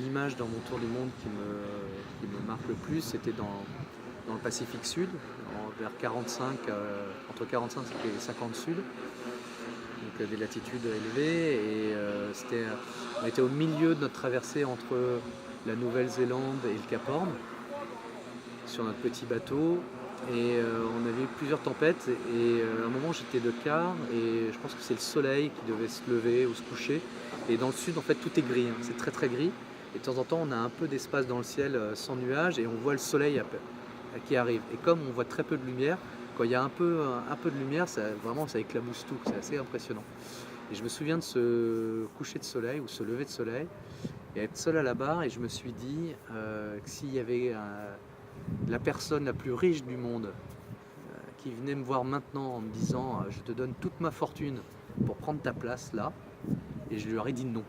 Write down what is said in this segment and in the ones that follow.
l'image dans mon tour du monde qui me marque le plus, c'était dans le Pacifique Sud, vers 45, entre 45 et 50 sud, donc des latitudes élevées. Et on était au milieu de notre traversée entre la Nouvelle-Zélande et le Cap Horn, sur notre petit bateau. Et on avait eu plusieurs tempêtes. Et à un moment, j'étais de quart, et je pense que c'est le soleil qui devait se lever ou se coucher. Et dans le sud, en fait, tout est gris, hein, c'est très très gris. Et de temps en temps, on a un peu d'espace dans le ciel sans nuages, et on voit le soleil qui arrive. Et comme on voit très peu de lumière, quand il y a un peu de lumière, vraiment ça éclabousse tout, c'est assez impressionnant. Et je me souviens de ce coucher de soleil ou ce lever de soleil, et être seul à la barre, et je me suis dit que s'il y avait la personne la plus riche du monde qui venait me voir maintenant en me disant je te donne toute ma fortune pour prendre ta place là, et je lui aurais dit non.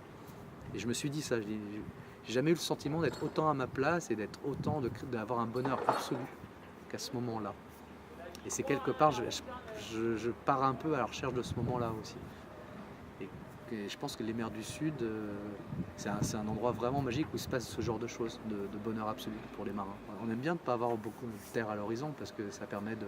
Et je me suis dit ça, j'ai jamais eu le sentiment d'être autant à ma place et d'avoir un bonheur absolu qu'à ce moment-là. Et c'est quelque part, je pars un peu à la recherche de ce moment-là aussi. Et je pense que les mers du Sud, c'est un endroit vraiment magique où il se passe ce genre de choses, de bonheur absolu pour les marins. On aime bien de ne pas avoir beaucoup de terre à l'horizon, parce que ça permet de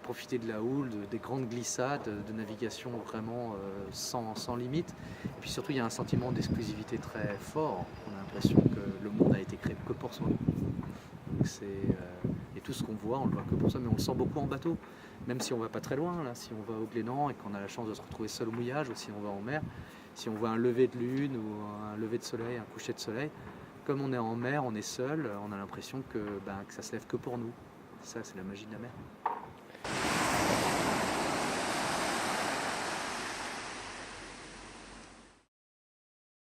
profiter de la houle, des grandes glissades, de navigation vraiment sans limite. Et puis surtout, il y a un sentiment d'exclusivité très fort. On a l'impression que le monde a été créé que pour soi. Donc et tout ce qu'on voit, on le voit que pour ça, mais on le sent beaucoup en bateau. Même si on va pas très loin, là, si on va au Glénan et qu'on a la chance de se retrouver seul au mouillage, ou si on va en mer, si on voit un lever de lune ou un lever de soleil, un coucher de soleil, comme on est en mer, on est seul, on a l'impression que ça se lève que pour nous. Ça, c'est la magie de la mer.